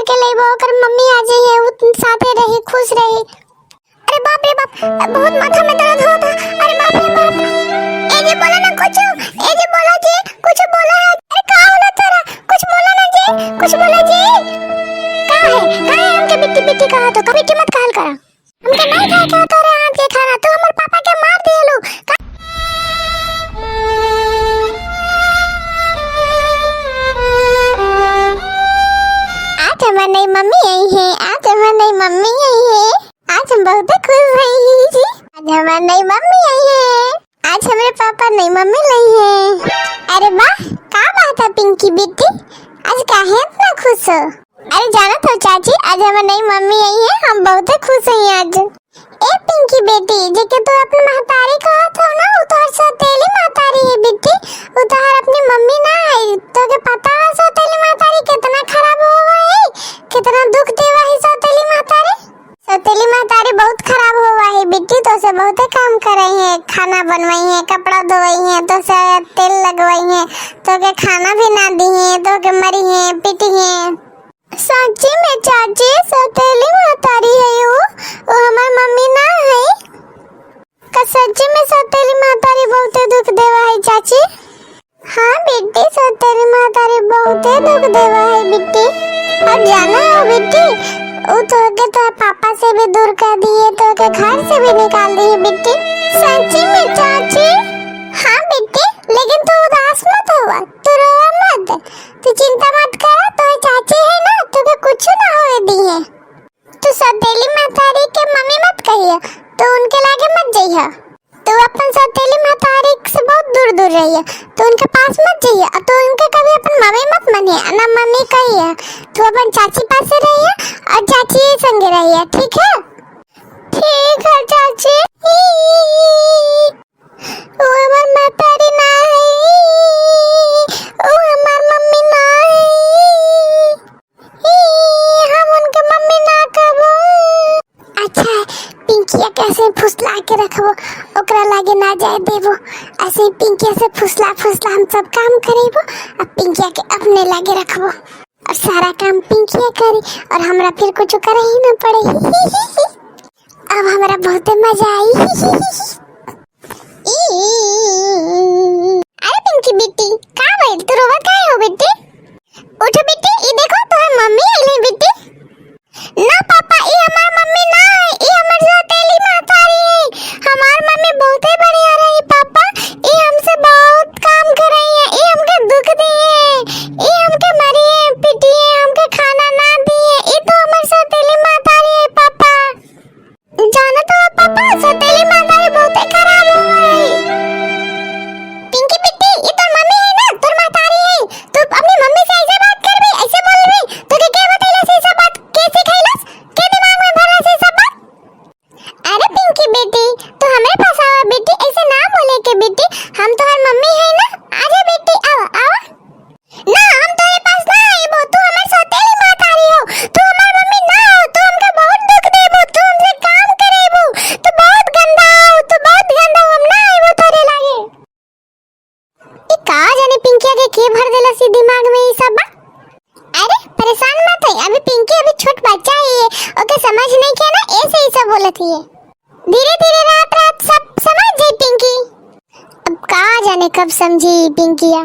करके लेबो ओकर मम्मी आ जाई है उ साथे रही खुश रही। अरे बाप रे बाप बहुत माथा में दर्द होता। अरे बाप रे बाप ए जे बोला ना कुछ ए जे बोला जी कुछ बोला है। अरे का होला तोरा कुछ बोला ना जी कुछ बोला जी का है हमके बिट्टी बिट्टी कहा तो कभी मत कहल करा हमके नहीं खाए के तोरे हाथ के खाना तो हमर पापा के मार दियलु। आज हमार नई मम्मी आई है आज हमार नई मम्मी आई है आज हम बहुत खुश हैं जी। आज हमार नई मम्मी आई है आज हमारे पापा नई मम्मी लाई है। अरे वाह का बात है पिंकी बेटी आज काहे इतना खुश हो। अरे जाना तो चाची आज हमार नई मम्मी आई है हम बहुत खुश हैं आज। ए पिंकी बेटी जेके तू अपनी महतारी कहत हो ना उ तोहर सौतेली महतारी है बेटी उ तोहर अपनी मम्मी ना है। तो के पता है सौतेली महतारी कितना खराब हो गई कितना दुख देवा है सौतेली महतारी। सौतेली महतारी बहुत खराब हुआ है बेटी तो से बहुत काम करे है खाना बनवाई है कपड़ा धोई है तो से तेल लगवाई है तो के खाना भी ना दी है तो के मरी है पिटी है। सच्ची में चाची सौतेली महतारी है वो हमार मम्मी ना है का सच्ची में सौतेली महतारी बहुत दुख देवा है चाची। हाँ बेटी सौतेली महतारी बहुत दुख देवा है बेटी। और जाना है बेटी वो तो के तो पापा से भी दूर कर दिए तो के घर से भी निकाल दिए बेटी। सच्ची में चाची। हाँ बेटी लेकिन तू उदास मत हुआ तू रोवा मत तू चिंता मत कर तो चाची है ना तुझे कुछ ना होए दी है। तू सौतेली महतारी के मम्मी मत कहिए तो उनके लागे मत जाइए तू अपन सौतेली महतारी से बहुत दूर दूर रहिए तो उनके पास मत जाइए और तो उनके कभी अपन मम्मी मत मानिए ना मम्मी कहिए तू अपन चाची पास रहिए और चाची संगे रहिए ठीक है। ठीक है चाची। वो हमार महतारी ना है वो हमार मम्मी ना है हम उनके मम्मी ना कहबो। अच्छा पिंकिया कैसे फुसला के रखबो ओकरा लागे ना जाए देबो ऐसे पिंकिया से फुसला फुसला हम सब काम करेबो अब पिंकिया के अपने लागे रखबो और सारा काम पिंकिया करी और हमरा फिर कुछ करे ही ना पड़े। अब हमरा बहुत मजा आई। अरे पिंकी बेटी का बैठ तू रोवा काहे हो बेटी उठो बेटी ये देखो तोहर मम्मी आइले बेटी। ना पापा ये हमार मम्मी ना है ये हमार सौतेली महतारी है हमार मम्मी बहुत बढ़िया रही पापा ये हमसे बहुत काम कराई है ये हमके दुख दिए ये हमके मारी है पिटी है हमके खाना ना दिए ये तो हमार सौतेली महतारी है पापा। जाना तो पापा सौतेली महतारी बहुत खराब हो गई। पिंकी बेटी ये तो मम्मी है ना तोर महतारी है तू अपनी मम्मी से ऐसे बात कर बे ऐसे बोल बे तो के बतैले से सब बात कैसे खैलस के दिमाग में भरला से सब बात। अरे पिंकी बेटी तू हमारे पास आवा बेटी ऐसे ना बोले के बेटी हम तोहर मम्मी है ना आजा बेटी आओ आओ ना हम तोरे पास ना आइबो तू हमार सौतेली महतारी हो तू हमार मम्मी ना हो तू हमके बहुत दुख देबो तू हमसे काम करेबो तू बहुत गंदा हो तू बहुत गंदा हो हम ना आइबो तोरे लागे। ई का जाने पिंकिया के भर देला सी दिमाग में ई सब। अरे परेशान मत हो अभी पिंकी अभी छोट बच्चा है ओके समझ नहीं के ना ऐसे ही सब बोलत है धीरे धीरे रात रात सब समझ जाए पिंकी। अब का जाने कब समझी पिंकिया।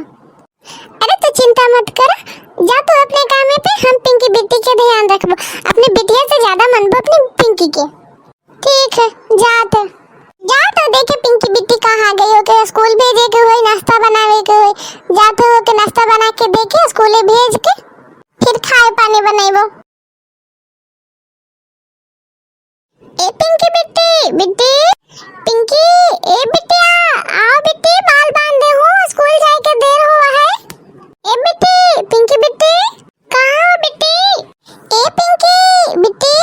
अरे तू चिंता मत कर जा तू अपने काम पे हम पिंकी बेटी के ध्यान रखबो अपनी बिटिया से ज्यादा मनबो अपनी पिंकी के। ठीक है जा तो देखे पिंकी बेटी कहाँ गई हो के स्कूल भेजे के होई नाश्ता बनावे के होई जा तो के नाश्ता बना के देखे स्कूले भेज के फिर खाए पानी बनाइबो। ए पिंकी बेटी बेटी पिंकी ए बिटिया आओ बेटी बाल बांध दे हो स्कूल जाए के देर हुआ है। ए बेटी पिंकी बेटी कहाँ हो बेटी ए पिंकी बेटी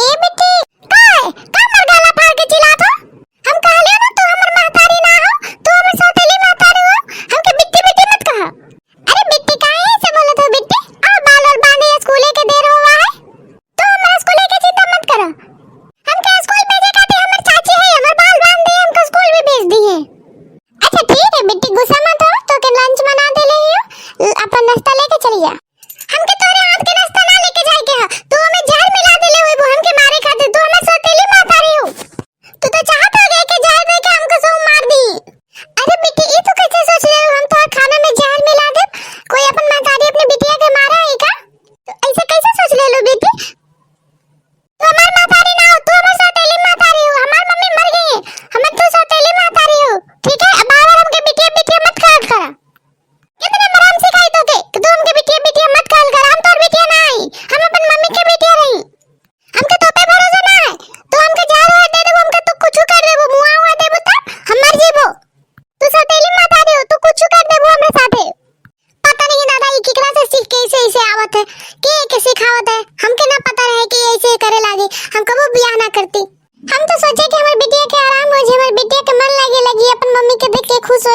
ए बेटी का मर गला फाड़ के चिल्लात हो हम कहले ना तू हमर महतारी ना हो तू हमर सौतेली महतारी हो हमके बिट्टी बिट्टी मत कह। अरे बिट्टी काहे ऐसे बोलत हो बेटी आ बाल और बांधे स्कूले के देर हुआ है तो हमरा स्कूले के चिंता मत कर हमके स्कूल भेजे खातिर हमर चाची है हमर बाल बांध दे हमको स्कूल भी भेज दी है। अच्छा ठीक है बेटी गुस्सा मत हो तो के लंच बना दे ले अपन नाश्ता लेके चली जा हमके तोरे हाथ के नाश्ता ना लेके जाए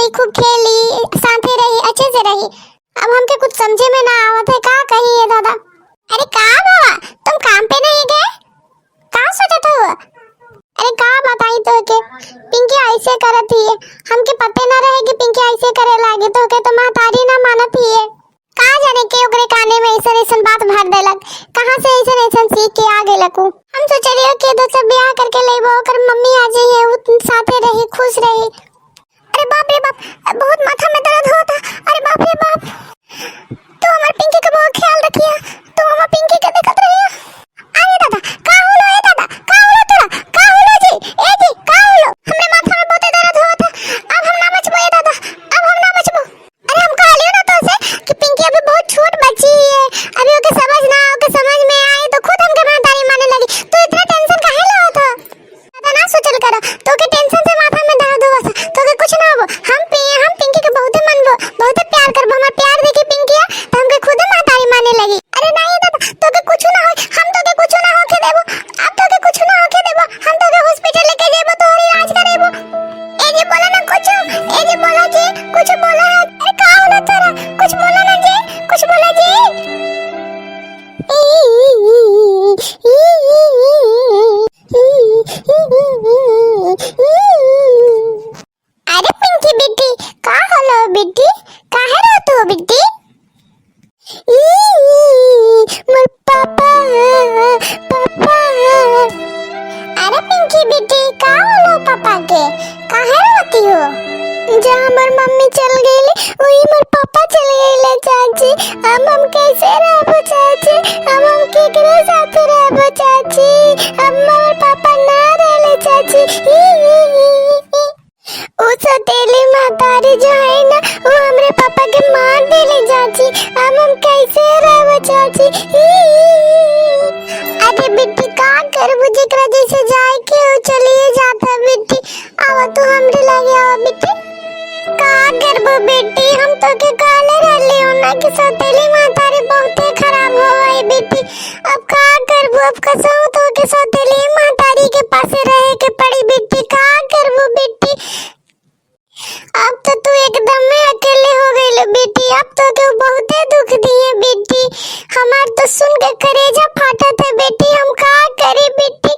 रही, खूब खेली, साथे रही, अच्छे से रही। अब हमके कुछ समझे में ना आवत है, का कही है दादा। अरे का बाबा, तुम काम पे नहीं गए? का सोचत हो? अरे का बताई तो के पिंकी ऐसे करत ही है, हमके पते ना रहे कि पिंकी ऐसे करे लागे तो के तो महतारी ना मानत ही है। का जाने के ओकरे काने में ऐसा ऐसा बात भर देलक, कहां से ऐसा ऐसा सीख के आ गेलक। हम सोच रहे हो कि दूसरा ब्याह करके लेबो, ओकर मम्मी आ जाई है, वो साथे रही, खुश रही। अरे बाप रे बाप, बहुत माथा में दर्द होता। अरे बाप रे बाप, तो हमार पिंकी का बहुत ख्याल रखिए, तो हमार पिंकी के देखत रहिए। अरे दादा का होलो? ए दादा का होलो? तोरा का होलो जी? ए जी का होलो? हमरे माथा में बहुत दर्द होता, अब हम ना बचबो। ए दादा अब हम ना बचबो। अरे हम कहलियो ना तो से कि पिंकी अभी बहुत छोट बच्ची है, अभी ओके समझ ना, ओके समझ में आए तो खुद हमके महतारी माने लगी। तो इतना टेंशन काहे लेवत हो? दादा ना सोचल करो, तो के टेंशन से माथा में दर्द होता, तो के कुछ ना हो। हम पिंकी के बहुत मनबो, बहुत प्यार करबो। हमार प्यार देखी पिंकी तो हमके खुद महतारी माने लगी। अरे नहीं दादा, तो के कुछ ना हो, हम तो के कुछ ना होके देबो। अब तो के कुछ ना होके देबो, हम तो के हॉस्पिटल लेके जेबो, तो इलाज करेबो। ए जी बोला ना कुछ, ए जी बोला जी, कुछ बोला है? अरे का होला तोरा? कुछ बोला ना जी, कुछ बोला जी। अरे पिंकी बेटी का होला बेटी, काहे रोत हो बेटी? मोर पापा पापा। अरे पिंकी बेटी का होला पापा के, काहे रोती हो? जब हमर मम्मी चल गईले वही मोर पापा चल गईले चाची। अब हम कैसे रहबो चाची? अब हम केकरे साथ रहबो चाची? अब मोर पापा ना रहले चाची। ओ सतेली महतारी जो है ना, वो हमरे पापा के मार देले चाची। अब हम कैसे रहबो चाची? अरे बेटी का करबो, जेकरा जैसे जाए के हो चलिए जाता बेटी। आवा तो हमरे लगे आवा बेटी। का करबो बेटी, हम तो के काले रहले हो ना कि सतेली महतारी बहुते खराब हो गई बेटी। अब का करबो, अब कसम तो के सतेली महतारी के पास रहे के पड़ी बेटी। का करबो बेटी, अब तो तू एकदम में अकेले हो गई बेटी। अब तो के बहुते दुख दिए बेटी, हमार तो सुन के कलेजा फाटत है बेटी। हम का करे बेटी?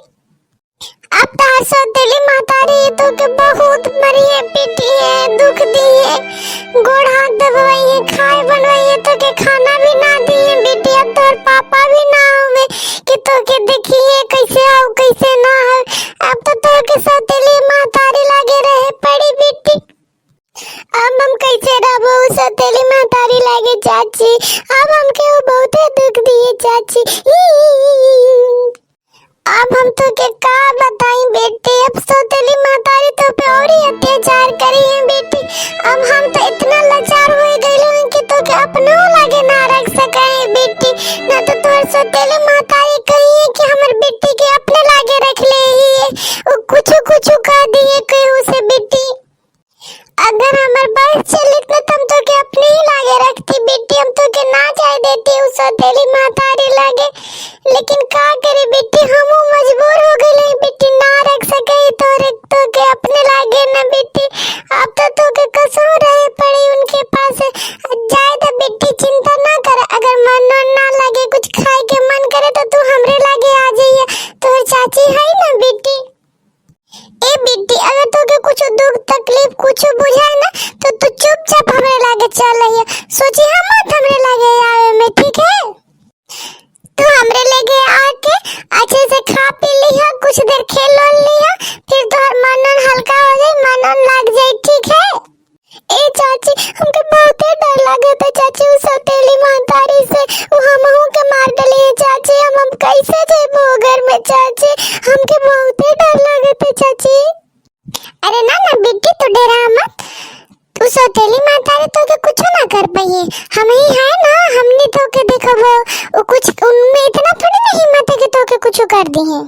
अब तार सौतेली महतारी तो के बहुत मरिए पीटी है, दुख दिए, गोड़ हाथ दबाइए, खाए बनवाइए, तो के खाना भी ना दिए बेटी। अब तोर पापा भी ना होवे कि तो के देखिए कैसे आओ कैसे ना हो। अब तो तोर के सौतेली महतारी लागे रहे पड़ी बेटी। अब हम कैसे रहबो, सौतेली महतारी लागे चाची। अब हमके वो बहुते दुख दिए चाची। अब हम तो के का बताई बेटी, अब सौतेली महतारी तो पे और ही अत्याचार करी है बेटी। अब हम तो इतना लाचार हो गए हैं कि तो के अपनों लागे ना रख सके है बेटी। ना तो तोर सौतेली महतारी कही है कि हमर बेटी के अपने लागे रख ले ही है, वो कुछ कह दिए कोई उसे बेटी। अगर हमर बस चली तो तुम तो के अपने ही लागे रखती बेटी। हम तो के ना जाए देती उस सौतेली महतारी लागे, लेकिन का करे बेटी, हम मजबूर हो गए बेटी, ना रख सके तो के अपने लागे ना बेटी। अब तो के कसम रहे पड़ी उनके पास। जाए तो बेटी चिंता ना कर, अगर मन ना लगे, कुछ खाए के मन करे तो तू हमरे लागे आ जाइए, तोर चाची है ना बेटी। ए बेटी अगर तो के कुछ दुख तकलीफ कुछ बुझाए ना तो तू चुपचाप हमरे लागे चल रही है, सोची हम मत हमरे लागे आवे में, ठीक है? तू हमरे लगे आके अच्छे से खा पी लिया, कुछ देर खेल लिया, फिर तोहर मन हल्का हो जाए, मन लग जाए, ठीक है? ए चाची हमके बहुत डर लगे था चाची, उस सौतेली महतारी से वो हमहू के मार डली है चाची। हम कैसे जेबो घर में चाची, हमके बहुत डर लगे था चाची। अरे ना ना बेटी तू डरा मत, तू सौतेली महतारी तो के कुछ ना कर पाई, हम ही है ना, हमने तो के देखो वो कुछ उनमें इतना थोड़ी ना हिम्मत है कि तो के कुछ कर दी है।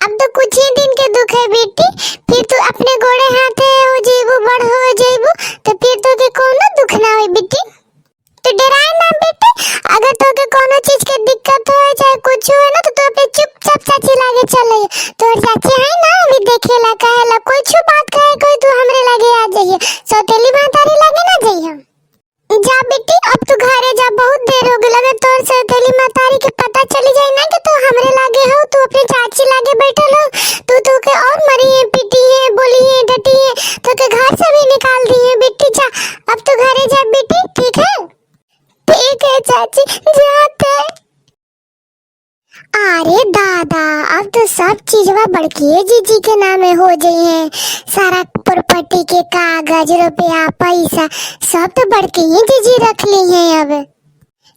अब तो कुछ ही दिन के दुख है बेटी, फिर तू अपने गोड़े हाथे हो जेबू, बड़ हो जेबू, तो फिर तो के कोनो दुख ना होई बेटी। तू डराए ना बेटी, अगर तो के कोनो चीज के दिक्कत हो चाहे कुछ हो ना तो तू अपने चुपचाप चाची लागे चल, तोर चाची है ना अभी देखेला कहेला, कुछ बात कहे कोई तू हमरे लागे आ जाइए, सौतेली महतारी लगे ना जाइए। जा बेटी अब तू घरे जा, बहुत देर हो गई। अगर तोर सौतेली महतारी के पता चली जाए ना कि तू हमरे लागे हो, तू अपने चाची लागे बैठल हो, तू के और मरी है, पीटी है, बोली है, डटी है, तो के घर से भी निकाल दी है। बेटी जा अब तू घरे जा बेटी, ठीक है? ठीक है चाची, जाते। अरे दादा अब तो सब चीजवा बड़की जीजी के नामे हो गई है। सारा प्रॉपर्टी के कागज, रुपया, पैसा सब तो बड़की ही जीजी रख ली है। अब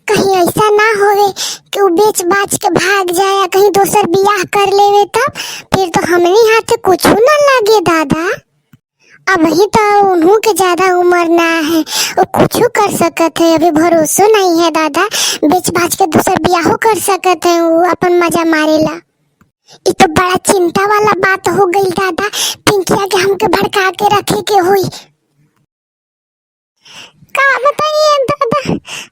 कहीं ऐसा ना होवे कि वो बेच बाच के भाग जाए या कहीं दूसर बियाह कर लेवे, तब फिर तो हमने हाथ से कुछ ना लगे दादा। अब ही तो उन्हों के ज्यादा उम्र ना है, वो कुछ कर सकत है, अभी भरोसा नहीं है दादा। बेच बाच के दूसर बियाह कर सकत है, वो अपन मजा मारेला। ये तो बड़ा चिंता वाला बात हो गई दादा। पिंकिया के हमके भड़का के रखे के हुई। का बताइए दादा,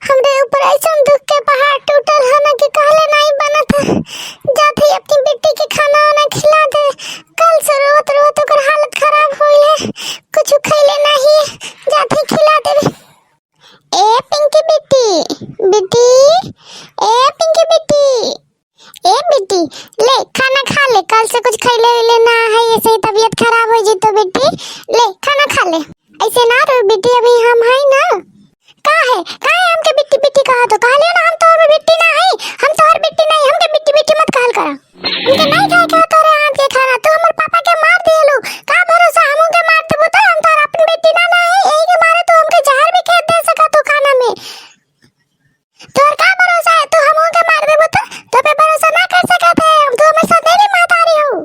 हमरे ऊपर ऐसा दुख के पहाड़ टूटल है ना कि कहले नहीं बना था। जाते ही अपनी बेटी के खाना वाना खिला दे। कल से रोत रोत कर हालत खराब हुई है, कुछ खैले नहीं है, जाते ही खिला दे। ए पिंकी बेटी, बेटी, ए पिंकी बेटी, ए बेटी ले खाना खा ले। कल से कुछ खैले ले ना है, ऐसे ही तबीयत खराब हो जी तो बेटी ले खाना खा ले। ऐसे ना रो बेटी, अभी हम है ना। का है हमके बिट्टी बिट्टी कहा तो कह लियो ना, हम तो और बिट्टी ना है, हम तो और बिट्टी नहीं, हमके बिट्टी बिट्टी मत कहल करा। हमके नहीं खाए का तोरे हाथ के खाना, तू हमर पापा के मार देलू। का भरोसा हमो के मार देबो तो हम तो अपन बिट्टी ना है, यही के मारे तू हमके जहर भी खेत दे सका तू खाना में। तोर का भरोसा है, तू हमो के मार देबो तो पे भरोसा ना कर सकत है। हम तो हमर सौतेली महतारी हो।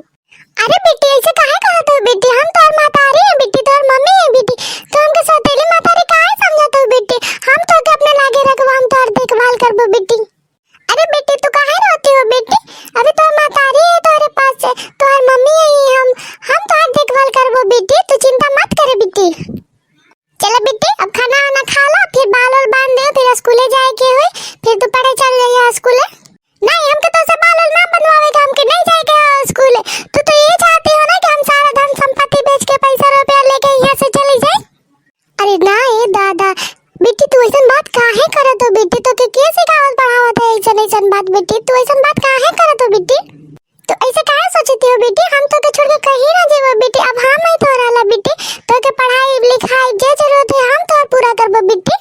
अरे बेटी ऐसे काहे कहत हो बेटी, हम तोर महतारी है बेटी, तोर मम्मी है बेटी, तो हमके सौतेली महतारी काहे समझत हो बेटी? हम तो के अपने लागे रखबो, हम तोर देखभाल करबो बेटी। अरे बेटी तू काहे रोती हो बेटी, अभी तोर महतारी है तोरे पास है, तोर मम्मी है, हम तोर देखभाल करबो बेटी, तू चिंता मत करे बेटी। चलो बेटी अब खाना वाना खा लो, फिर बाल वाल बांध दे, फिर स्कूले जाए के होई, फिर तू पढ़े चल जाइए स्कूले। नहीं हमके तो से बाल वाल ना बनवावेगा, हमके नहीं जाएगा स्कूले। तू तो ये चाहती हो ना कि हम सारा धन संपत्ति बेच के पैसा रुपया लेके यहाँ से चली जाए। अरे ना ये दादा बेटी, तू ऐसा बात काहे करत हो बेटी? तो के सिखावत पढ़ावत है ऐसा बात बेटी? तू ऐसा बात काहे करत हो बेटी? तो ऐसे काहे सोचती हो बेटी? हम तो के छोड़ के कहीं ना जेबो बेटी। अब हम ही तो रहला बेटी, तो के पढ़ाई लिखाई जे जरूरत है हम तो पूरा करबो बेटी।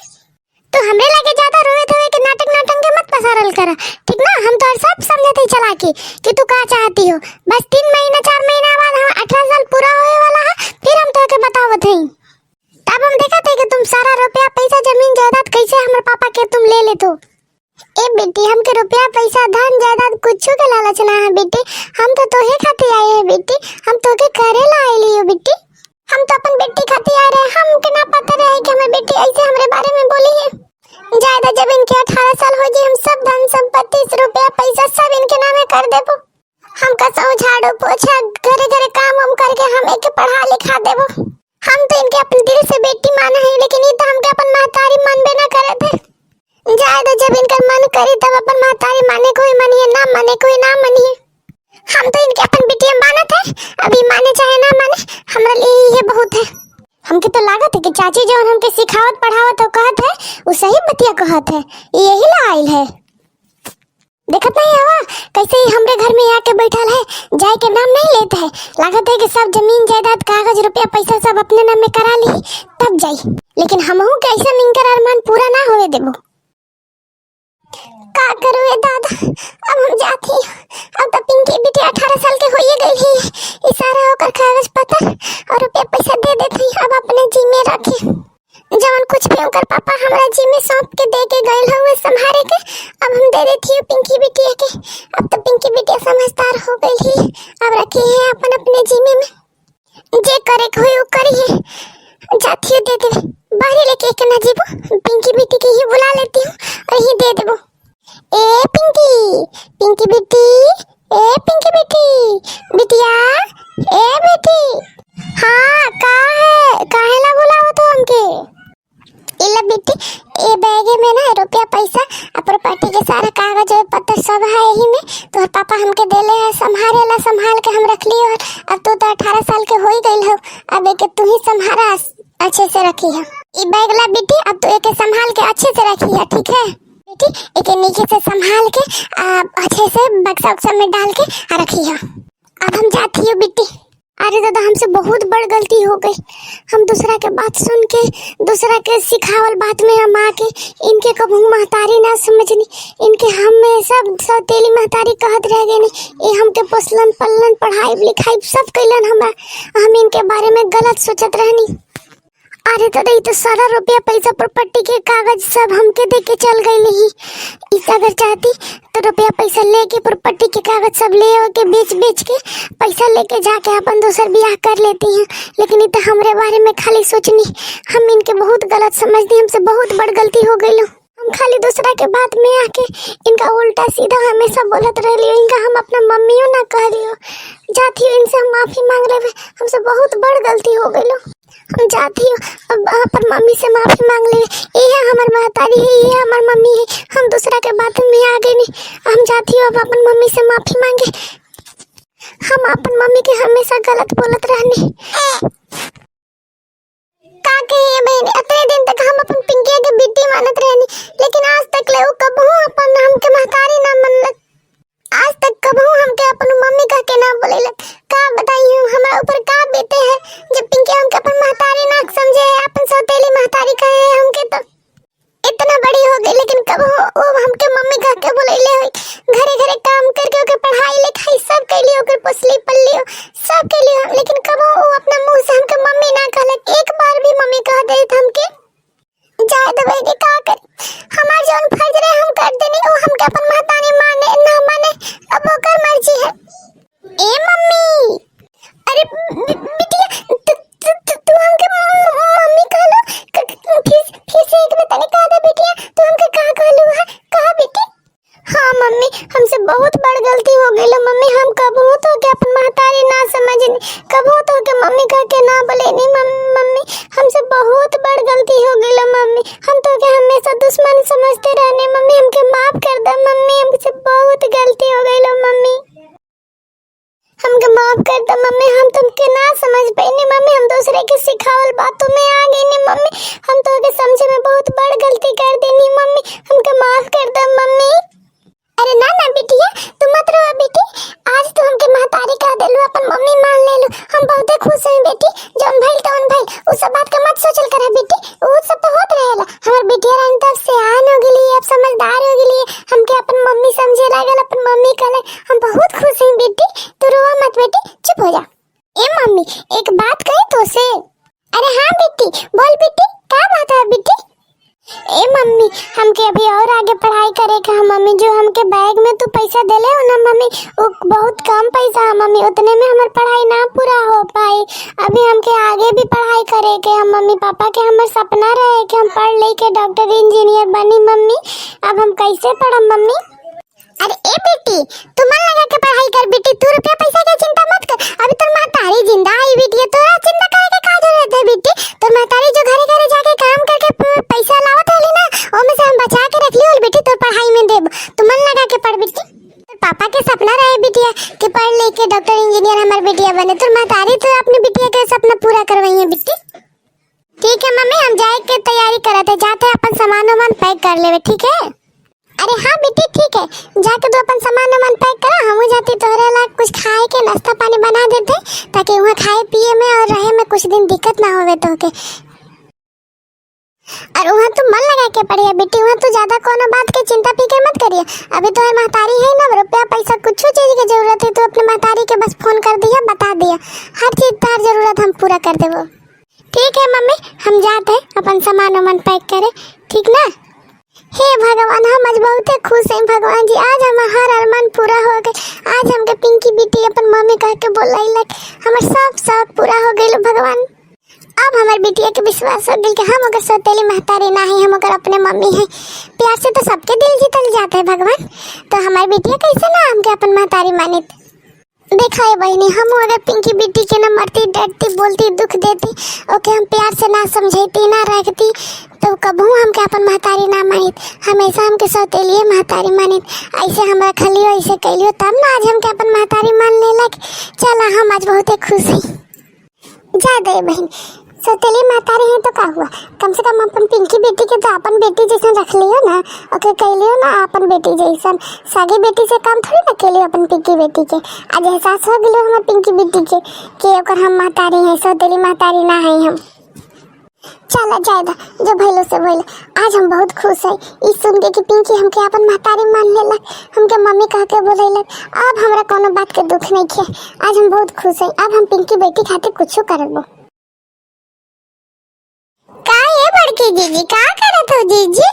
तो हमरे लगे ज्यादा रोए धोए के नाटक के मत पसारल करा, ठीक ना? हम तो सब समझते चला कि तू का चाहती हो। बस 3 महीना 4 महीना बाद हम 18 साल पूरा होए वाला है, फिर हम तो के बतावत हई। तब हम देखत है कि तुम सारा रुपया पैसा जमीन जायदाद कैसे हमर पापा के तुम ले लेतो। ए बेटी हमके रुपया पैसा धन जायदाद कुछ के लालच ना है बेटी, हम तो तोहे खातिर आए हैं बेटी, हम तो के करे ला आइली हो बेटी। हम तो अपन बेटी खातिर आए रहे, हमके ना पता रहे कि हमारी बेटी ऐसे हमरे बारे में बोली है। जायदाद जब इनके 18 साल हो जाए, हम सब धन संपत्ति रुपया पैसा सब इनके नामे कर देबो। हम कसौ झाड़ू पोछा घरे घरे काम हम करके हम एक पढ़ा लिखा देबो। हम तो इनके अपन दिल से बेटी माने हैं, लेकिन ये तो हमके अपन महतारी मानबे ना करे थे। जायदाद जब इनका मन करे तब अपन महतारी माने कोई मानिए, ना माने कोई ना मानिए। हम तो इनके अपन बेटियां मानत है, अभी माने चाहे ना माने हमरा लिए ये बहुत है। हमके तो लागत है कि चाची जो हमके सिखावत पढ़ावत और कहत है वो सही बतिया कहत है, यही ला आइल है। देखत नहीं हवा कैसे ही हमरे घर में आके बैठल है, जाए के नाम नहीं लेता है। लागत है कि सब जमीन जायदाद कागज रुपया पैसा सब अपने नाम में करा ली तब जाई, लेकिन हमहू के ऐसा इनकर अरमान पूरा ना होवे देबो। का करूँ दादा, अब हम जाती। अब तो पिंकी बेटी 18 साल के होइए गई है, ये सारा होकर कागज पत्र और रुपया पैसा दे देती, अब अपने जी में रखे। जवन कुछ भी होकर पापा हमारा जी में सौंप के दे के गए हुए संभारे के, अब हम दे देती हूँ पिंकी बेटी के। अब तो पिंकी बेटी समझदार हो गई है, अब रखी है अपन अपने जी में जे करे कोई वो करिए। जाती हूँ दे दे, बाहर लेके एक ना जीबो, पिंकी बेटी की ही बुला लेती हूँ और ही दे देबो। ए पिंकी बेटी, ए पिंकी बेटी, बिटिया, ए बेटी। हाँ काहे ला बुलाओ तो हमके? इला बेटी ए बैग में ना रुपया पैसा और प्रॉपर्टी के सारा कागज और पत्र सब है यही में, तो पापा हमके देले है संभाले ला, संभाल के हम रख ली। और अब तू तो 18 साल के हो ही गई हो, अब एक तू ही संभारा, अच्छे से रखी है। ई बैग ला बेटी, अब तो एके संभाल के अच्छे से रखी है, ठीक है बेटी। एके नीचे से संभाल के अच्छे से बक्सा उक्सा में डाल के रखी है। अब हम जाती हो बेटी। अरे दादा, हमसे बहुत बड़ गलती हो गई। हम दूसरा के बात सुन के, दूसरा के सिखावल बात में हम आके इनके कबहू महतारी ना समझनी, इनके हमें सब सौतेली महतारी कहत रह गए। ये हमके पोसलन पललन पढ़ाई लिखाई सब कैलन, हम इनके बारे में गलत सोचत रहनी। अरे दादा, ये तो सारा रुपया पैसा प्रॉपर्टी के कागज सब हमके दे के चल गई ही। इस अगर चाहती तो रुपया पैसा लेके प्रॉपर्टी के कागज सब ले के बेच के पैसा लेके जाके अपन दूसर ब्याह कर लेती हैं। लेकिन ये तो हमरे बारे में खाली सोचनी। हम इनके बहुत गलत समझती, हमसे बहुत बड़ गलती हो गई। हम खाली दूसरा के बात में आके इनका उल्टा सीधा हमेशा बोलत रह लियो। इनका हम अपना मम्मियों ना कह लियो। जाती हो, इनसे हम माफी मांग रहे, हमसे बहुत बड़ गलती हो गई। हम जाती हो, अब अपन मम्मी से माफी मांग ले। ये हमार महतारी है, ये हमार मम्मी है। हम दूसरा के बातों में आ गए नहीं। हम जाती हो, अब अपन मम्मी से माफी मांगे। हम अपन मम्मी के हमेशा गलत बोलत रहनी। का कहिए बहन, इतने दिन तक हम अपन पिंकिया के बेटी मानत रहनी, लेकिन आज तक ले कबहू अपन हमके महतारी ना मनलक। आज तक कबहू हमके अपन मम्मी कह के ना बोलेलक। का बताई हमरा ऊपर का बेटे है जब पिंकी हमके अपन महतारी ना समझे है, अपन सौतेली महतारी कहे है हमके। तो इतना बड़ी हो गई, लेकिन कबहू वो हमके मम्मी कह के बोलेले होई। घरे घरे काम करके ओके पढ़ाई लिखाई सब कैली, ओके पोसली पल्ली सब कैली, लेकिन कबहू वो अपना मुंह से हमके मम्मी ना कहलक। एक बार भी मम्मी कह दे हमके जाए दो बेटी, का कर हमार जौन फर्ज रहे हम कर देनी। वो हमके अपन महतारी माने ना माने अब ओकर मर्जी है। ए मम्मी, अरे बिटिया, तू हमके मम्मी कहलो, फिर से एक बार तने कह दे बिटिया, तू हमके कहा कहलो है, कहा बेटी। हाँ मम्मी, हमसे बहुत बड़ गलती हो गई लो मम्मी। हम कबहू तो के अपन महतारी ना समझनी, कबहू तो के मम्मी कह के ना बोलेनी। मम्मी, हमसे बहुत बड़ गलती हो गई लो मम्मी। हम तो के हमेशा दुश्मन समझते रहने। मम्मी हमके माफ कर दे मम्मी, हमसे बहुत गलती हो गई लो मम्मी, हमके माफ कर दे मम्मी। हम तुमके ना समझ पाई मम्मी, हम दूसरे के सिखावल बातों में आ गई नी मम्मी। हम तो के समझे में बहुत बड़ गलती कर देनी मम्मी, हमके माफ कर दे मम्मी। अरे ना ना बिटिया, तू मत रो बेटी। आज तो हमके महतारी कह देलू, अपन मम्मी मान लेलू। हम बहुत खुश हैं बेटी। जौन भइल तौन भइल, उ सब बात का मत सोचल करा बेटी। उ सब तो होत रहेला। हमर बिटिया रानी तब से आन हो गेली, अब समझदार हो गेली, हमके अपन मम्मी समझे लागल, अपन मम्मी कहले। हम बहुत खुश हैं बेटी। तू रोवा मत बेटी, चुप हो जा। ए मम्मी, एक बात कही तो से। अरे हाँ बेटी, बोल बेटी, क्या बात है बेटी। ए मम्मी, हमके अभी और आगे पढ़ाई करे का मम्मी। जो हमके बैग में तू पैसा देले हो ना मम्मी, वो बहुत कम पैसा है मम्मी, उतने में हमार पढ़ाई ना पूरा हो पाई। अभी हमके आगे भी पढ़ाई करे के हम मम्मी। पापा के हमार सपना रहे कि हम पढ़ ले के डॉक्टर इंजीनियर बनी मम्मी। अब हम कैसे पढ़म मम्मी। अरे ए बेटी, तू मन लगा के पढ़ाई कर बेटी। तू रुपया पैसा की चिंता मत कर। अभी तो महतारी जिंदा है बेटी, तोरा चिंता करे के का जरूरत है बेटी। तो महतारी जो घरे घरे जाके काम करके पैसा लावत रहली ना, ओमे से हम बचा के रख लियो बेटी, तो पढ़ाई में देब। तू मन लगा के पढ़ बेटी। पापा के सपना रहे बिटिया कि पढ़ ले के डॉक्टर इंजीनियर हमार बिटिया बने। तो महतारी तो अपनी बिटिया के सपना पूरा करवाई है बेटी। ठीक है मम्मी, हम जाए के तैयारी करते, जाते अपन सामान वामान पैक कर लेवे, ठीक है। अरे हाँ बेटी ठीक है, जाके तो अपन सामान वामान पैक करा। हम जाती तोहरे ला कुछ खाए के नाश्ता पानी बना देते, ताकि वहाँ खाए पिए में और रहे में कुछ दिन दिक्कत ना होवे तो के। और वहाँ तू मन लगा के पढ़िया बेटी, वहाँ तू ज्यादा कोनो बात के चिंता फिक्र मत करिए। अभी तो महतारी है ना, रुपया पैसा कुछ चीज की जरूरत है तो अपने महतारी के बस फोन कर दिया, बता दिया, हर चीज तार जरूरत हम पूरा कर देवो। ठीक है मम्मी, हम जाते अपन सामान वामान पैक करे, ठीक ना। हे भगवान, हम आज बहुत खुश हैं भगवान जी। आज हमारा हर अरमान पूरा हो गए। आज हमके पिंकी बेटी अपन मम्मी कह के बोलैलक, हमार सब शौक पूरा हो गइल भगवान। अब हमार बिटिया के विश्वास हो गइल कि हम अगर सौतेली महतारी ना है, हम अगर अपने मम्मी है। प्यार से तो सबके दिल जीतल जाते हैं भगवान। तो हमार बिटिया कैसे ना हमके अपन महतारी मानित। देखा है बहनी, हम अगर पिंकी बेटी के ना मरती डरती बोलती दुख देती, ओके हम प्यार से ना समझती ना रखती, तो कबू हमके अपन महतारी ना मानित। हमेशा हमके सौतेली महतारी मानित। ऐसे हम रखलियो, ऐसे कैलियो, तब ना आज हमके अपन महतारी मान ले लग। चला, हम आज बहुत खुश हैं। जा दे बहन, सौतेली महतारी है तो का हुआ, कम से कम अपन पिंकी बेटी के तो अपन बेटी जैसा रख लियो ना, ओके कह लियो ना अपन बेटी जैसन। सागी बेटी से काम थोड़ी ना के लियो अपन पिंकी बेटी के। आज एहसास हो गेलो हमर पिंकी बेटी के कि ओकर हम महतारी है, सौतेली महतारी ना है हम। चला जाएगा जो भइलो से भइलो। आज हम बहुत खुश है ई सुन के कि पिंकी हमके अपन महतारी मान लेलक, हमके मम्मी कह के बोलैलक। अब हमरा कोनो बात के दुख नहीं है। आज हम बहुत खुश है। अब हम पिंकी बेटी खातिर कुछ करबो। का ये बड़की जीजी का करत हो जीजी?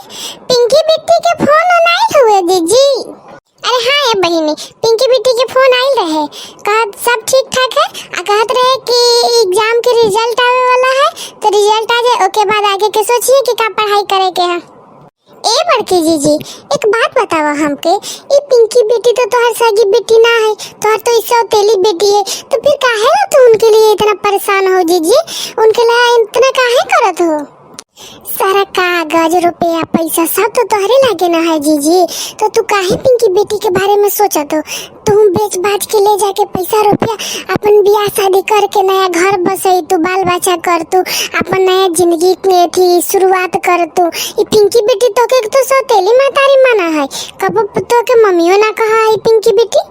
पिंकी बेटी के फोन नहीं हुए जीजी? अरे हाँ ये बहिनी, पिंकी बेटी के फोन आइल रहे, कहत सब ठीक ठाक है, कहत रहे कि एग्जाम के रिजल्ट आवे वाला है, तो रिजल्ट आ जाए ओके बाद आगे के सोचिए कि का पढ़ाई करे के है। ए बड़की जीजी एक बात बताओ हमके, ये पिंकी बेटी तो तोहर सगी बेटी ना है, तोहर तो सौतेली बेटी है, तो फिर काहे ना तू उनके लिए इतना परेशान हो जीजी? उनके लिए इतना काहे करत हो? सारा कागज रुपया पैसा सब तो तोहरे लागे ना है जीजी, तो तू काहे पिंकी बेटी के बारे में सोचत हो? तुम बेच बाच के ले जाके पैसा रुपया अपन बियाह शादी करके नया घर बसई, तू बाल बच्चा कर, तू अपन नया जिंदगी में थी शुरुआत कर। तू ये पिंकी बेटी तो के तो सौतेली महतारी माना है, कब तो के मम्मियों ना कहा है पिंकी बेटी?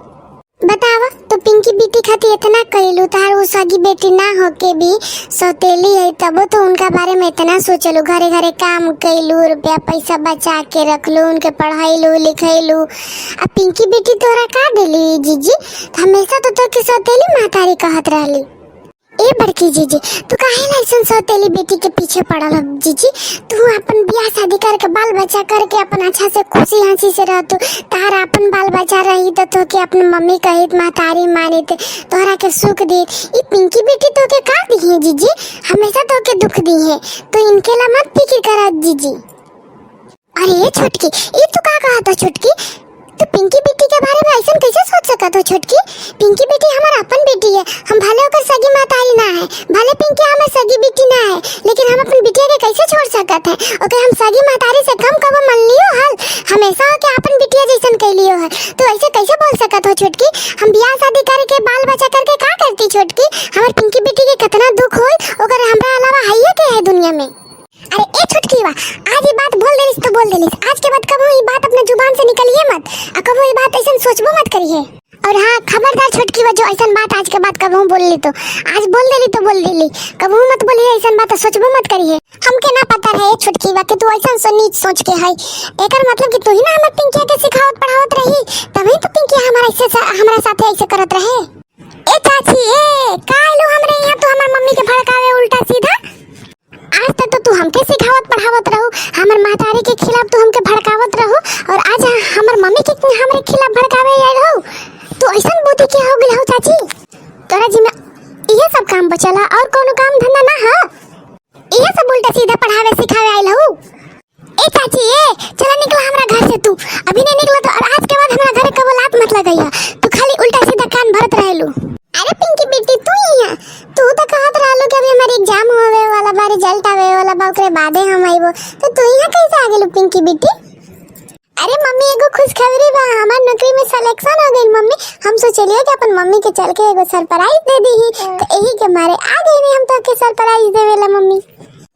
बतावा तो पिंकी बेटी खातिर इतना कहलू, तार वो सगी बेटी ना होके भी सौतेली है, तब तो उनका बारे में इतना सोचलू, घरे घरे काम कैलू, रुपया पैसा बचा के रखलू, उनके पढ़ाईलू लिखैलू। अब पिंकी बेटी तोरा का दिली जीजी? हमेशा तो तोके सौतेली महतारी कहत रहली। ए बड़की जीजी तू काहे लाइसन सौतेली बेटी के पीछे पड़ल हो जीजी? तू अपन बियाह शादी करके बाल बच्चा करके अपन अच्छा से खुशी हंसी से रह, तू तार अपन बाल बच्चा रही तो तोके अपनी मम्मी कहित महतारी मानित, तोहरा के सुख दी। ई पिंकी बेटी तोके का दी है जीजी? हमेशा तोके दुख दी है, तो इनके ला मत फिक्र कर जीजी। अरे ये छोटकी ये तू का कहा था छोटकी? तो पिंकी बेटी के बारे में ऐसा कैसे सोच सकत हो छोटकी? पिंकी बेटी हमारा अपन बेटी है, हम भले होकर सगी महतारी ना है, भले पिंकी हमारी सगी बेटी ना है, लेकिन हम अपनी बिटिया के कैसे छोड़ सकत है? ओके हम सगी महतारी से कम कब मान लियो हल, हमेशा के अपन बिटिया जैसन कह लियो है, तो ऐसे कैसे बोल सकत हो छोटकी? हम बियाह शादी करके बाल बच्चा करके का करती छोटकी? हमारी पिंकी बेटी के कितना दुख होई, ओकर हमरा अलावा हइये के है दुनिया में। अरे ए छुटकी वा, आज ये बात बोल देलिस तो बोल देलिस, आज के बाद कबो ये बात अपने जुबान से निकलिए मत, और कबो ये बात ऐसा सोचबो मत करिए। और हाँ खबरदार छुटकी वा, जो ऐसा बात आज के बाद कबो बोल ली तो आज बोल देली तो बोल देली, कबो मत बोलिए ऐसा बात, सोचबो मत करिए। हमके ना पता है छुटकी वा कि तू ऐसा नीच सोच के है, एकर मतलब कि तू ही ना हमर पिंकिया के सिखावत पढ़ावत रही, तभी तो पिंकिया हमारा साथे ऐसे करत रहे। ए चाची ए का आइलो हमरे यहाँ, तो हमर मम्मी के भड़कावे उल्टा सीधा? आज तक तो तू हमके सिखावत पढ़ावत रहो, हमर महतारी के खिलाफ तू हमके भड़कावत रहो, और आज हमर मम्मी के हमरे खिलाफ भड़कावे आए रहो। तू ऐसन बुद्धि के हो गई हो चाची? तोरा जी में ये सब काम बचला और कोनो काम धंधा ना है? ये सब उल्टा सीधा पढ़ावे सिखावे आइल हो? ए चाची ए चला निकला हमरा घर से, तू अभी नहीं निकला तो और आज के बाद हमरा घर कबो लात मत लगाइया, तू खाली उल्टा सीधा कान भरत रहेलू। अरे पिंकी बेटी तू यहाँ, तू तो कहत रहलो कि अभी हमारे एग्जाम होवे वाला बा, रिजल्ट आवे वाला बा, ओकरे बादे हम आइबो, तो तू यहाँ कैसे आ गेलू पिंकी बेटी? अरे मम्मी एगो खुशखबरी बा, हमार नौकरी में सिलेक्शन हो गइल मम्मी, हम सोचलिए कि अपन मम्मी के चल के एगो सरप्राइज दे दीही, तो यही के मारे आ गइनी हम तो के सरप्राइज देवेला मम्मी।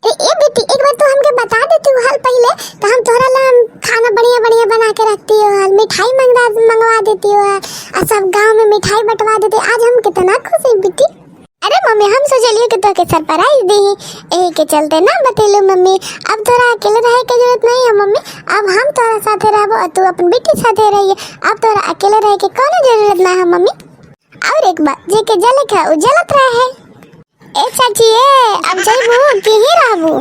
ए बेटी एक बार तू हमके बता देती हाल पहले, तो हम तोहरा ला खाना बढ़िया बढ़िया बना के रखती हो, हाल मिठाई मंगवा देती हो, और सब गांव में मिठाई बंटवा देती। आज हम कितना खुश है बेटी। अरे मम्मी हम सोचलिए कि तोके सरप्राइज दी, यही के चलते ना बतेलू मम्मी। अब तोरा अकेले रहे के जरूरत नहीं है मम्मी, अब हम तोरा साथे रहबो और तू अपन बेटी साथे रहिए, अब तोरा अकेले रहे के कोनो जरूरत ना है मम्मी। और एक बात, जे के जले का उ जलत रहे। ए चाची ए अब जइबू कि ही रहबू?